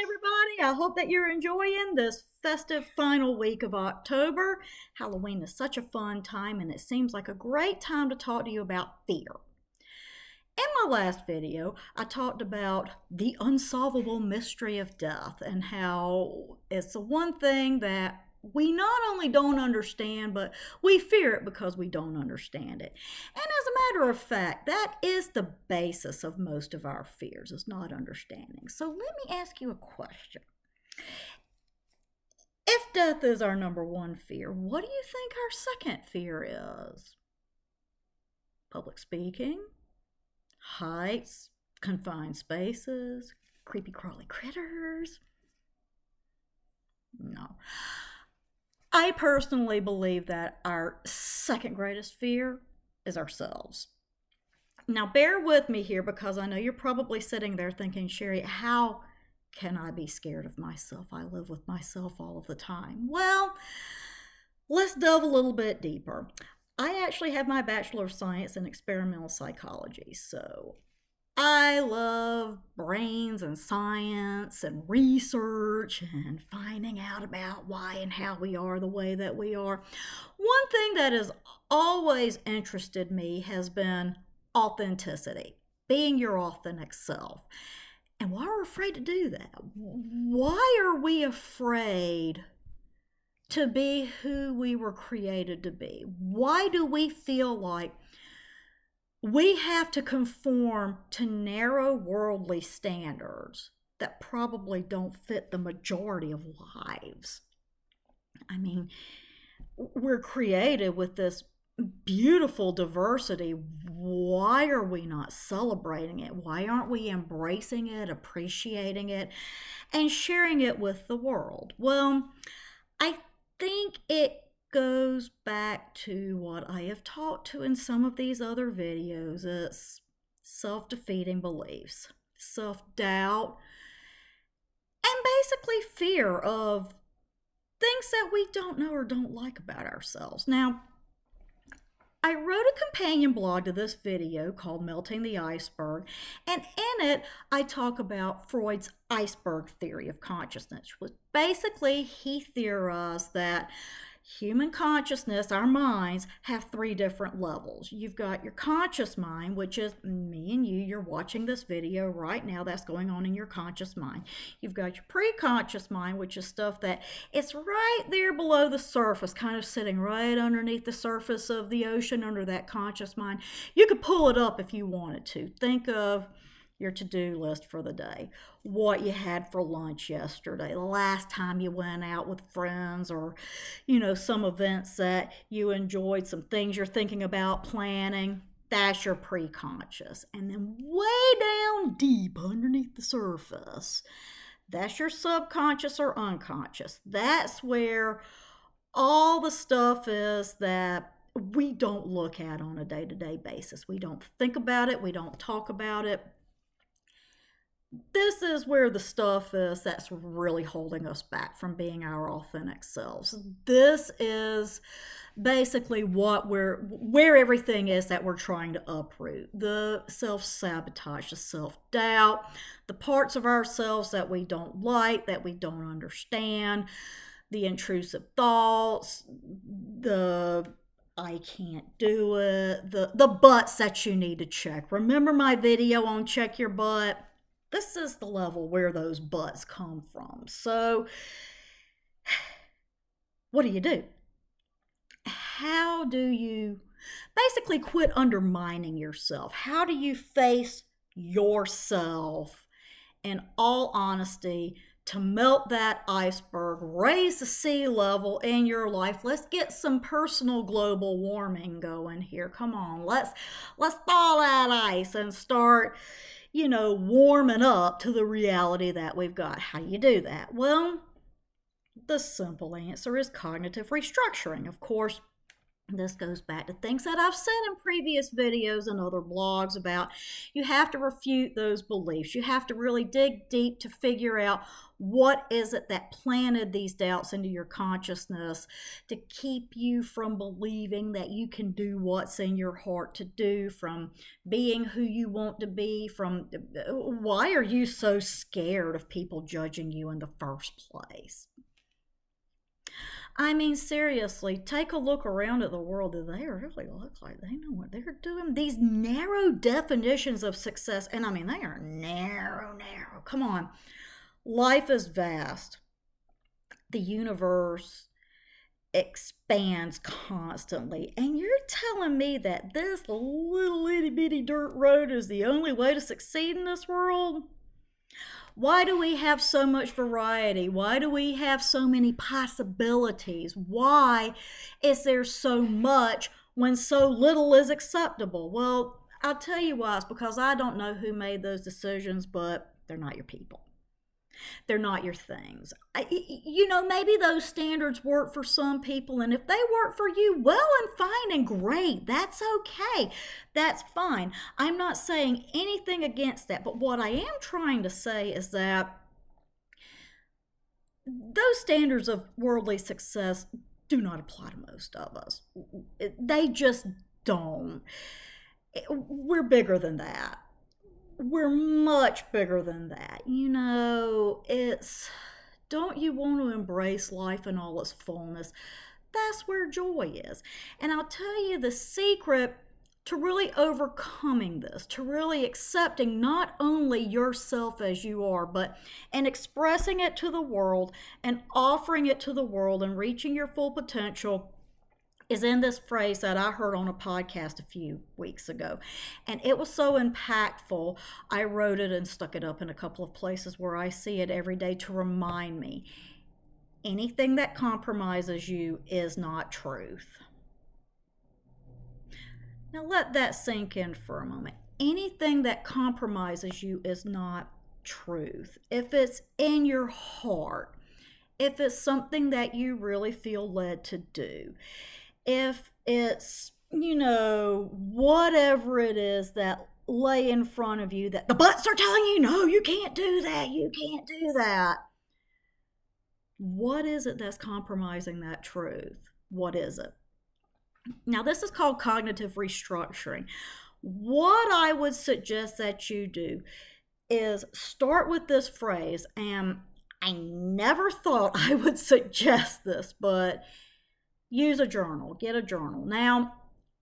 everybody. I hope that you're enjoying this festive final week of October. Halloween is such a fun time, and it seems like a great time to talk to you about fear. In my last video, I talked about the unsolvable mystery of death and how it's the one thing that we not only don't understand, but we fear it because we don't understand it. And as a matter of fact, that is the basis of most of our fears, is not understanding. So let me ask you a question. If death is our number one fear, what do you think our second fear is? Public speaking? Heights? Confined spaces? Creepy crawly critters? No. I personally believe that our second greatest fear is ourselves. Now, bear with me here because I know you're probably sitting there thinking, Sherry, how can I be scared of myself? I live with myself all of the time. Well, let's delve a little bit deeper. I actually have my Bachelor of Science in Experimental Psychology, so I love brains and science and research and finding out about why and how we are the way that we are. One thing that has always interested me has been authenticity, being your authentic self. And why are we afraid to do that? Why are we afraid to be who we were created to be? Why do we feel like we have to conform to narrow worldly standards that probably don't fit the majority of lives? I mean, we're created with this beautiful diversity. Why are we not celebrating it? Why aren't we embracing it, appreciating it, and sharing it with the world? Well, I think it goes back to what I have talked to in some of these other videos. It's self-defeating beliefs, self-doubt, and basically fear of things that we don't know or don't like about ourselves. Now, I wrote a companion blog to this video called Melting the Iceberg, and in it I talk about Freud's iceberg theory of consciousness, which basically he theorized that human consciousness, our minds, have three different levels. You've got your conscious mind, which is me and you. You're watching this video right now. That's going on in your conscious mind. You've got your preconscious mind, which is stuff that it's right there below the surface, kind of sitting right underneath the surface of the ocean under that conscious mind. You could pull it up if you wanted to. Think of your to-do list for the day, what you had for lunch yesterday, the last time you went out with friends, or some events that you enjoyed, some things you're thinking about planning. That's your preconscious. And then way down deep underneath the surface, that's your subconscious or unconscious. That's where all the stuff is that we don't look at on a day-to-day basis. We don't think about it, we don't talk about it. This is where the stuff is that's really holding us back from being our authentic selves. This is basically where everything is that we're trying to uproot. The self-sabotage, the self-doubt, the parts of ourselves that we don't like, that we don't understand, the intrusive thoughts, the I can't do it, the butts that you need to check. Remember my video on check your butt? This is the level where those butts come from. So, what do? How do you basically quit undermining yourself? How do you face yourself in all honesty to melt that iceberg, raise the sea level in your life? Let's get some personal global warming going here. Come on, let's thaw that ice and start warming up to the reality that we've got. How do you do that? Well, the simple answer is cognitive restructuring. Of course, This goes back to things that I've said in previous videos and other blogs about you have to refute those beliefs. You have to really dig deep to figure out what is it that planted these doubts into your consciousness to keep you from believing that you can do what's in your heart to do, from being who you want to be, from why are you so scared of people judging you in the first place? I mean, seriously, take a look around at the world. Do they really look like they know what they're doing? These narrow definitions of success, and I mean, they are narrow. Come on. Life is vast. The universe expands constantly. And you're telling me that this little itty bitty dirt road is the only way to succeed in this world? Why do we have so much variety? Why do we have so many possibilities? Why is there so much when so little is acceptable? Well, I'll tell you why. It's because I don't know who made those decisions, but they're not your people. They're not your things. Maybe those standards work for some people, and if they work for you, well and fine and great. That's okay. That's fine. I'm not saying anything against that, but what I am trying to say is that those standards of worldly success do not apply to most of us. They just don't. We're bigger than that. We're much bigger than that. Don't you want to embrace life in all its fullness? That's where joy is. And I'll tell you the secret to really overcoming this, to really accepting not only yourself as you are, but and expressing it to the world and offering it to the world and reaching your full potential, is in this phrase that I heard on a podcast a few weeks ago. And it was so impactful, I wrote it and stuck it up in a couple of places where I see it every day to remind me. Anything that compromises you is not truth. Now let that sink in for a moment. Anything that compromises you is not truth. If it's in your heart, if it's something that you really feel led to do, if it's, whatever it is that lay in front of you that the butts are telling you, no, you can't do that, you can't do that. What is it that's compromising that truth? What is it? Now, this is called cognitive restructuring. What I would suggest that you do is start with this phrase, and I never thought I would suggest this, but use a journal. Get a journal. Now,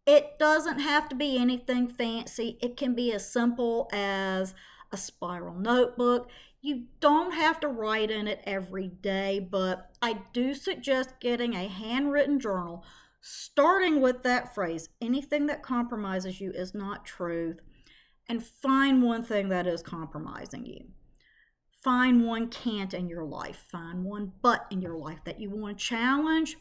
it doesn't have to be anything fancy. It can be as simple as a spiral notebook. You don't have to write in it every day, but I do suggest getting a handwritten journal, starting with that phrase, anything that compromises you is not truth, and find one thing that is compromising you. Find one can't in your life. Find one but in your life that you want to challenge,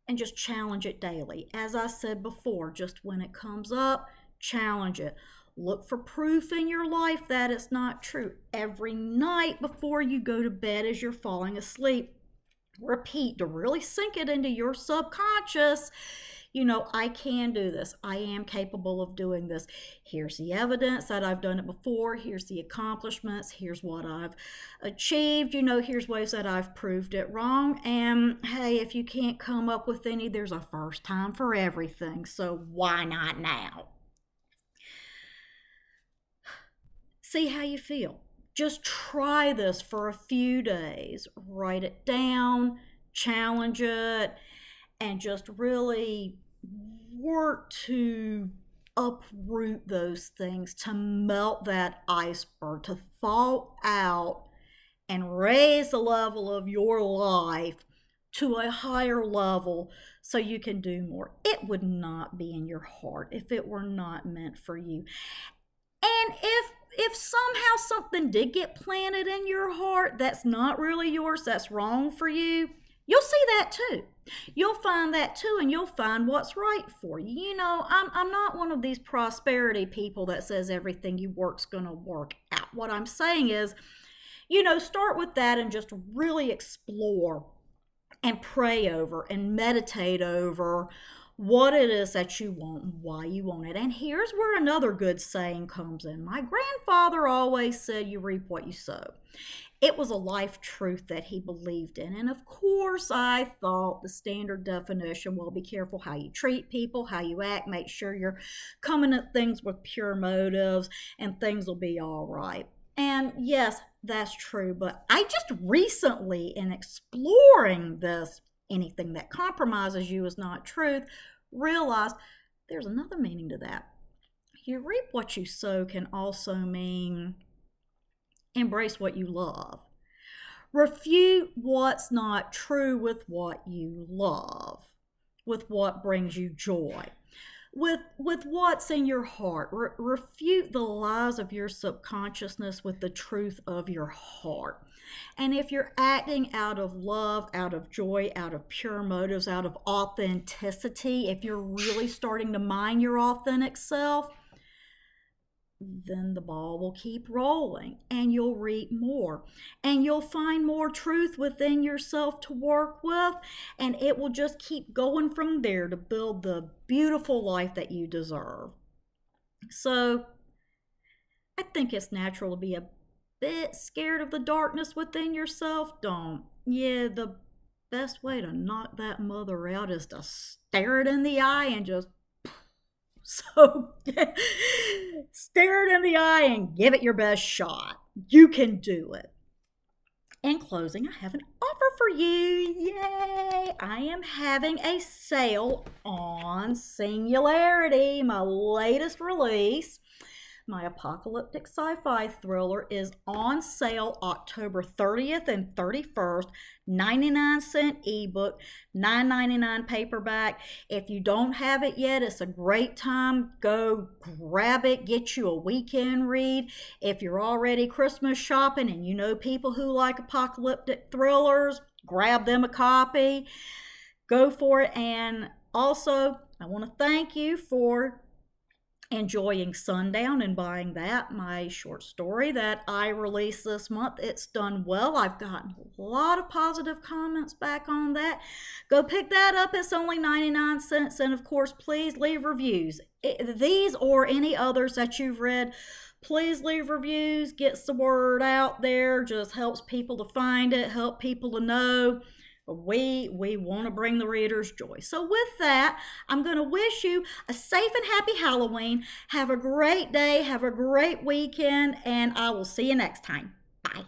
and just challenge it daily. As I said before, just when it comes up, challenge it. Look for proof in your life that it's not true. Every night before you go to bed as you're falling asleep, repeat to really sink it into your subconscious. I can do this. I am capable of doing this. Here's the evidence that I've done it before. Here's the accomplishments. Here's what I've achieved. Here's ways that I've proved it wrong. And hey, if you can't come up with any, there's a first time for everything. So why not now? See how you feel. Just try this for a few days. Write it down, challenge it, and just really work to uproot those things, to melt that iceberg, to thaw out and raise the level of your life to a higher level so you can do more. It would not be in your heart if it were not meant for you. And if somehow something did get planted in your heart that's not really yours, that's wrong for you, you'll see that too. You'll find that too, and you'll find what's right for you. I'm not one of these prosperity people that says everything you work's going to work out. What I'm saying is, start with that and just really explore and pray over and meditate over what it is that you want and why you want it. And here's where another good saying comes in. My grandfather always said, you reap what you sow. It was a life truth that he believed in. And of course, I thought the standard definition, well, be careful how you treat people, how you act, make sure you're coming at things with pure motives, and things will be all right. And yes, that's true. But I just recently, in exploring this, anything that compromises you is not truth, realized there's another meaning to that. You reap what you sow can also mean embrace what you love. Refute what's not true with what you love, with what brings you joy, with what's in your heart. Refute the lies of your subconsciousness with the truth of your heart. And if you're acting out of love, out of joy, out of pure motives, out of authenticity, if you're really starting to mind your authentic self, then the ball will keep rolling and you'll reap more and you'll find more truth within yourself to work with, and it will just keep going from there to build the beautiful life that you deserve. So I think it's natural to be a bit scared of the darkness within yourself. Don't. Yeah, the best way to knock that mother out is to stare it in the eye and just so stare it in the eye and give it your best shot. You can do it. In closing, I have an offer for you. Yay! I am having a sale on Singularity, my latest release. My apocalyptic sci-fi thriller is on sale October 30th and 31st, 99-cent ebook, $9.99 paperback. If you don't have it yet, it's a great time. Go grab it, get you a weekend read. If you're already Christmas shopping and you know people who like apocalyptic thrillers, grab them a copy. Go for it. And also, I want to thank you for enjoying Sundown and buying that, my short story that I released this month. It's done well. I've gotten a lot of positive comments back on that. Go pick that up. It's only 99 cents. And of course, please leave reviews. These or any others that you've read, please leave reviews. Gets the word out there. Just helps people to find it, help people to know. We want to bring the readers joy. So with that, I'm going to wish you a safe and happy Halloween. Have a great day. Have a great weekend. And I will see you next time. Bye.